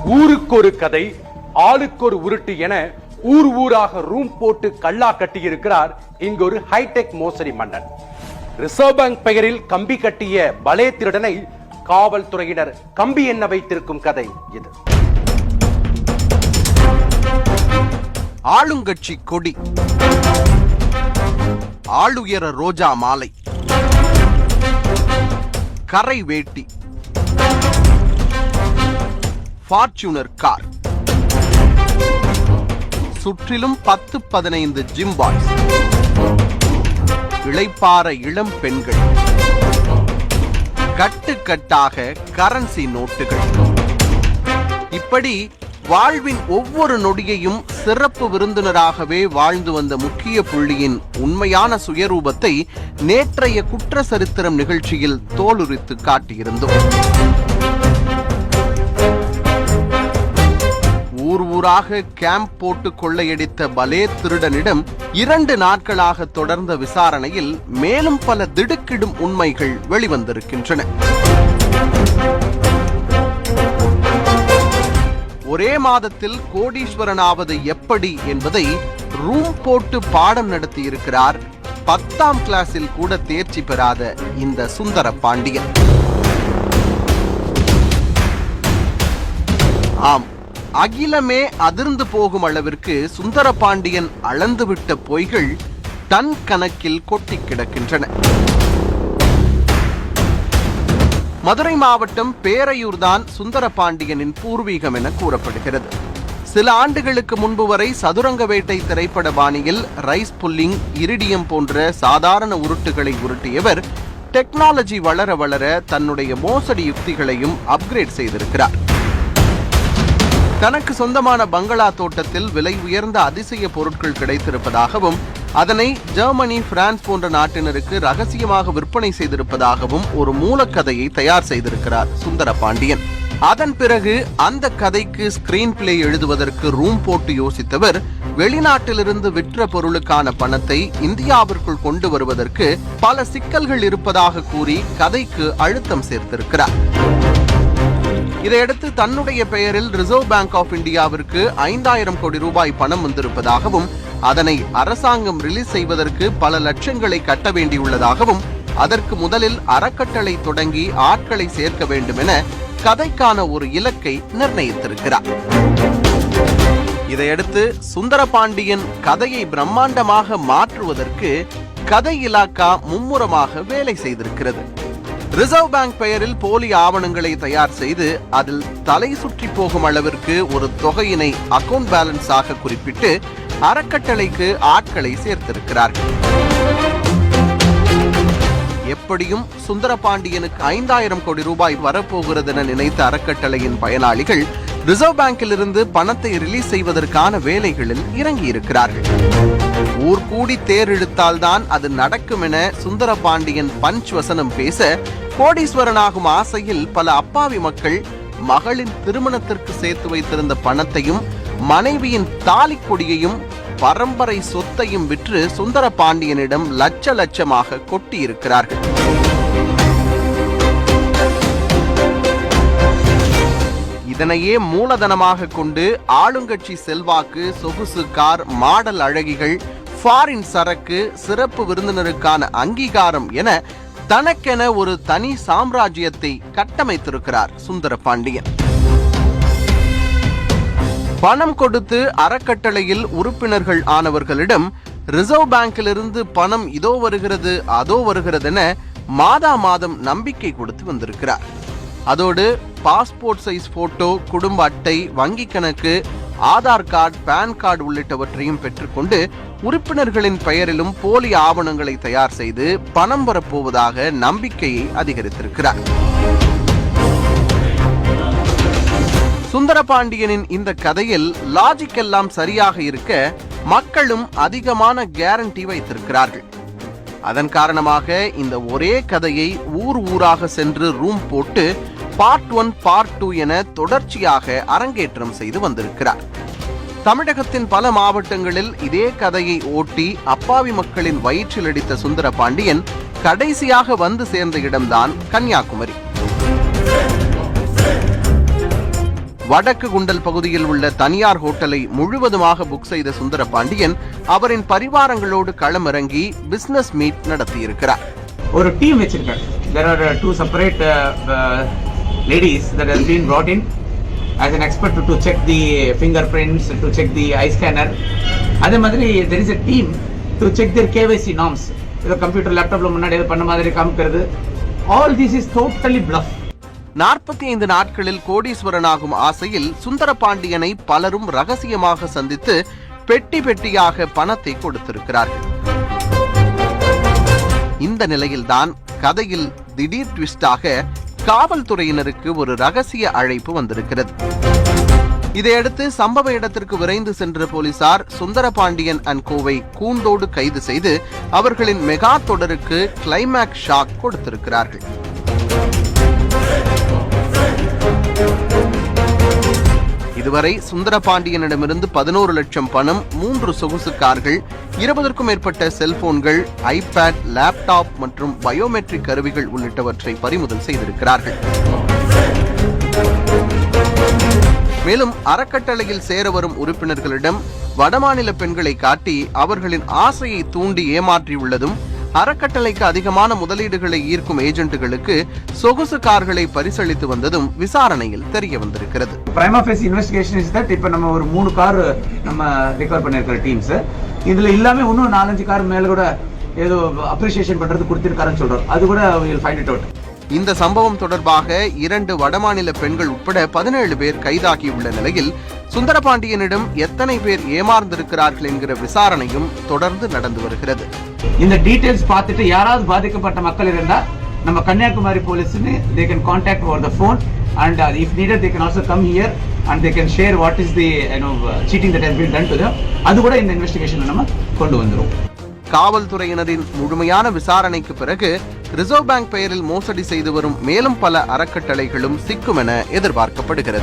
ஊருக்கு ஒரு கதை, ஆளுக்கு ஒரு உருட்டு என ஊர் ஊராக ரூம் போட்டு கல்லா கட்டியிருக்கிறார் இங்கு ஒரு ஹைடெக் மோசடி மன்னன். ரிசர்வ் பேங்க் பெயரில் கம்பி கட்டிய பலே திருடனை காவல்துறையினர் கம்பி எண்ண வைத்திருக்கும் கதை இது. ஆளுங்கட்சி கொடி, ஆளுயர ரோஜா மாலை, கரை வேட்டி, ஃபார்ச்சூனர் கார், சுற்றிலும் 10-15 ஜிம் பாய்ஸ், இளைப்பாற இளம் பெண்கள், கட்டுக்கட்டாக கரன்சி நோட்டுகள். இப்படி வாழ்வின் ஒவ்வொரு நொடியையும் சிறப்பு விருந்தினராகவே வாழ்ந்து வந்த முக்கிய புள்ளியின் உண்மையான சுயரூபத்தை நேற்றைய குற்ற சரித்திரம் நிகழ்ச்சியில் தோலுரித்து காட்டியிருந்தோம். ஊர் ஊராக கேம்ப் போட்டு கொள்ளையடித்த பலே திருடனிடம் 2 நாட்களாக தொடர்ந்த விசாரணையில் மேலும் பல திடுக்கிடும் உண்மைகள் வெளிவந்திருக்கின்றன. ஒரே மாதத்தில் கோடீஸ்வரனாவது எப்படி என்பதை ரூம் போட்டு பாடம் நடத்தியிருக்கிறார் 10ஆம் கிளாஸில் கூட தேர்ச்சி பெறாத இந்த சுந்தர பாண்டியன். ஆம், அகிலமே அதிர்ந்து போகும் அளவிற்கு சுந்தர பாண்டியன் அளந்துவிட்ட பொய்கள் டன் கணக்கில் கொட்டி கிடக்கின்றன. மதுரை மாவட்டம் பேரையூர் தான் சுந்தர பாண்டியனின் பூர்வீகம் என கூறப்படுகிறது. சில ஆண்டுகளுக்கு முன்பு வரை சதுரங்க வேட்டை திரைப்பட பாணியில் ரைஸ் புல்லிங், இரிடியம் போன்ற சாதாரண உருட்டுகளை உருட்டியவர் டெக்னாலஜி வளர வளர தன்னுடைய மோசடி யுக்திகளையும் அப்கிரேட் செய்திருக்கிறார். தனக்கு சொந்தமான பங்களா தோட்டத்தில் விலை உயர்ந்த அதிசய பொருட்கள் கிடைத்திருப்பதாகவும் அதனை ஜெர்மனி, பிரான்ஸ் போன்ற நாட்டினருக்கு ரகசியமாக விற்பனை செய்திருப்பதாகவும் ஒரு மூலக்கதையை தயார் செய்திருக்கிறார் சுந்தர பாண்டியன். அதன் பிறகு அந்த கதைக்கு ஸ்கிரீன் பிளே எழுதுவதற்கு ரூம் போட்டு யோசித்தவர் வெளிநாட்டிலிருந்து விற்ற பொருளுக்கான பணத்தை இந்தியாவிற்குள் கொண்டு வருவதற்கு பல சிக்கல்கள் இருப்பதாக கூறி கதைக்கு அழுத்தம் சேர்த்திருக்கிறார். இதையடுத்து தன்னுடைய பெயரில் ரிசர்வ் பேங்க் ஆஃப் இந்தியாவிற்கு 5000 கோடி ரூபாய் பணம் வந்திருப்பதாகவும் அதனை அரசாங்கம் ரிலீஸ் செய்வதற்கு பல லட்சங்களை கட்ட வேண்டியுள்ளதாகவும் அதற்கு முதலில் அறக்கட்டளை தொடங்கி ஆட்களை சேர்க்க வேண்டும் என கதைக்கான ஒரு இலக்கை நிர்ணயித்திருக்கிறார். இதையடுத்து சுந்தர பாண்டியன் கதையை பிரம்மாண்டமாக மாற்றுவதற்கு கதை இலாக்கா மும்முரமாக வேலை செய்திருக்கிறது. ரிசர்வ் பேங்க் பெயரில் போலி ஆவணங்களை தயார் செய்து அதில் தலை சுற்றி போகும் அளவிற்கு ஒரு தொகையினை அக்கவுண்ட் பேலன்ஸாக குறிப்பிட்டு அறக்கட்டளைக்கு ஆட்களை சேர்த்திருக்கிறார்கள். எப்படியும் சுந்தர பாண்டியனுக்கு 5000 கோடி ரூபாய் வரப்போகிறது என நினைத்த அறக்கட்டளையின் பயனாளிகள் ரிசர்வ் பேங்கில் இருந்து பணத்தை ரிலீஸ் செய்வதற்கான வேலைகளில் இறங்கி இருக்கிறார்கள். ஊர் கூடி தேர் இழுத்தால்தான் அது நடக்கும் என சுந்தர பாண்டியன் பஞ்ச் வசனம் பேச கோடீஸ்வரனாகும் ஆசையில் பல அப்பாவி மக்கள் மகளின் திருமணத்திற்கு சேர்த்து வைத்திருந்த பணத்தையும் மனைவியின் தாலி கொடியையும் பரம்பரை சொத்தையும் விற்று சுந்தர பாண்டியனிடம் லட்ச லட்சமாக கொட்டி இருக்கிறார்கள். இதனையே மூலதனமாக கொண்டு ஆளுங்கட்சி செல்வாக்கு, சொகுசு கார், மாடல் அழகிகள், ஃபாரின் சரக்கு, சிறப்பு விருந்தினருக்கான அங்கீகாரம் என தனக்கென ஒரு தனி சாம்ராஜ்யத்தை கட்டமைத்திருக்கிறார் சுந்தர பாண்டியன். பணம் கொடுத்து அறக்கட்டளையில் உறுப்பினர்கள் ஆனவர்களிடம் ரிசர்வ் பேங்கிலிருந்து பணம் இதோ வருகிறது அதோ வருகிறது என மாதா மாதம் நம்பிக்கை கொடுத்து வந்திருக்கிறார். அதோடு பாஸ்போர்ட் சைஸ் போட்டோ, குடும்ப அட்டை, வங்கி கணக்கு, ஆதார் கார்டு, பான் கார்டு உள்ளிட்டவற்றையும் பெற்றுக்கொண்டு உறுப்பினர்களின் பெயரிலும் போலி ஆவணங்களை தயார் செய்து பணம் வரப்போவதாக நம்பிக்கையை அதிகரித்திருக்கிறார். சுந்தர பாண்டியனின் இந்த கதையில் லாஜிக் எல்லாம் சரியாக இருக்க மக்களும் அதிகமான கேரண்டி வைத்திருக்கிறார்கள். அதன் காரணமாக இந்த ஒரே கதையை ஊர் ஊராக சென்று ரூம் போட்டு பார்ட் 1, பார்ட் 2 என தொடர்ச்சியாக அரங்கேற்றம் செய்து வந்திருக்கிறார். தமிழகத்தின் பல மாவட்டங்களில் இதே கதையை ஓட்டி அப்பாவி மக்களின் வயிற்றில் அடித்த சுந்தர பாண்டியன் கடைசியாக வந்து சேர்ந்த இடம்தான் கன்னியாகுமரி. வடக்கு குண்டல் பகுதியில் உள்ள தனியார் ஹோட்டலை முழுவதுமாக புக் செய்த சுந்தரபாண்டியன் அவரின் பரிவாரங்களோடு களமிறங்கி பிசினஸ் மீட் நடத்தியிருக்கிறார். ஒரு டீம் வச்சிருக்காரு. There are two separate ladies that has been brought in as an expert to check the fingerprints, to check the eye scanner. அதே மாதிரி there is a team to check their KYC norms. இது computer லேப்டாப்ல முன்னாடி எது பண்ண மாதிரி காமிக்கிறது. All this is totally bluff. 45 நாட்களில் கோடீஸ்வரனாகும் ஆசையில் சுந்தரபாண்டியனை பலரும் ரகசியமாக சந்தித்து பெட்டி பெட்டியாக பணத்தை கொடுத்திருக்கிறார்கள். இந்த நிலையில்தான் கதையில் திடீர் ட்விஸ்டாக காவல்துறையினருக்கு ஒரு ரகசிய அழைப்பு வந்திருக்கிறது. இதையடுத்து சம்பவ இடத்திற்கு விரைந்து சென்ற போலீசார் சுந்தரபாண்டியன் அண்ட் கோவை கூண்டோடு கைது செய்து அவர்களின் மெகா தொடருக்கு கிளைமேக்ஸ் ஷாக் கொடுத்திருக்கிறார்கள். இதுவரை சுந்தரபாண்டியனிடமிருந்து 11 லட்சம் பணம், 3 சொகுசு கார்கள், 20க்கும் மேற்பட்ட செல்போன்கள், ஐபேட், லேப்டாப் மற்றும் பயோமெட்ரிக் கருவிகள் உள்ளிட்டவற்றை பறிமுதல் செய்திருக்கிறார்கள். மேலும் அறக்கட்டளையில் சேர வரும் உறுப்பினர்களிடம் வடமாநில பெண்களை காட்டி அவர்களின் ஆசையை தூண்டி ஏமாற்றியுள்ளதும், அறக்கட்டளைக்கு அதிகமான முதலீடுகளை ஈர்க்கும் ஏஜென்ட்டுகளுக்கு சொகுசு கார்களை பரிசளித்து வந்ததும் விசாரணையில் தெரிய வந்திருக்கிறது. Prima facie investigation is that இப்ப நம்ம ஒரு 3 கார் நம்ம ரிகவர் பண்ணிருக்கிற டீம்ஸ், இதுல எல்லாமே இன்னும் 4-5 கார் மேல கூட ஏதோ அப்ரிசியேஷன் பண்றது கொடுத்திருக்காருன்னு சொல்றோம். அது கூட we will find it out. இந்த சம்பவம் தொடர்பாக 2 வடமாநில பெண்கள் உட்பட 17 பேர் கைதாகியுள்ள நிலையில் சுந்தரபாண்டியனிடம் எத்தனை பேர் ஏமாந்திருக்கிறார்கள் என்கிற விசாரணையும் தொடர்ந்து நடந்து வருகிறது. இந்த டீடைல்ஸ் பார்த்துட்டு யாராவது பாதிக்கப்பட்ட மக்கள் இருந்தா நம்ம Kanyakumari போலீஸ்னு they can contact over the phone and if needed they can also come here and they can share what is the cheating that has been done to them. அது கூட இந்த இன்வெஸ்டிகேஷன்ல நம்ம கொண்டு வந்துரும். காவல்துறையினரின் முழுமையான விசாரணைக்கு பிறகு ரிசர்வ் பேங்க் பெயரில் மோசடி செய்து வரும் மேலும் பல அறக்கட்டளைகளும் சிக்கும் என எதிர்பார்க்கப்படுகிறது.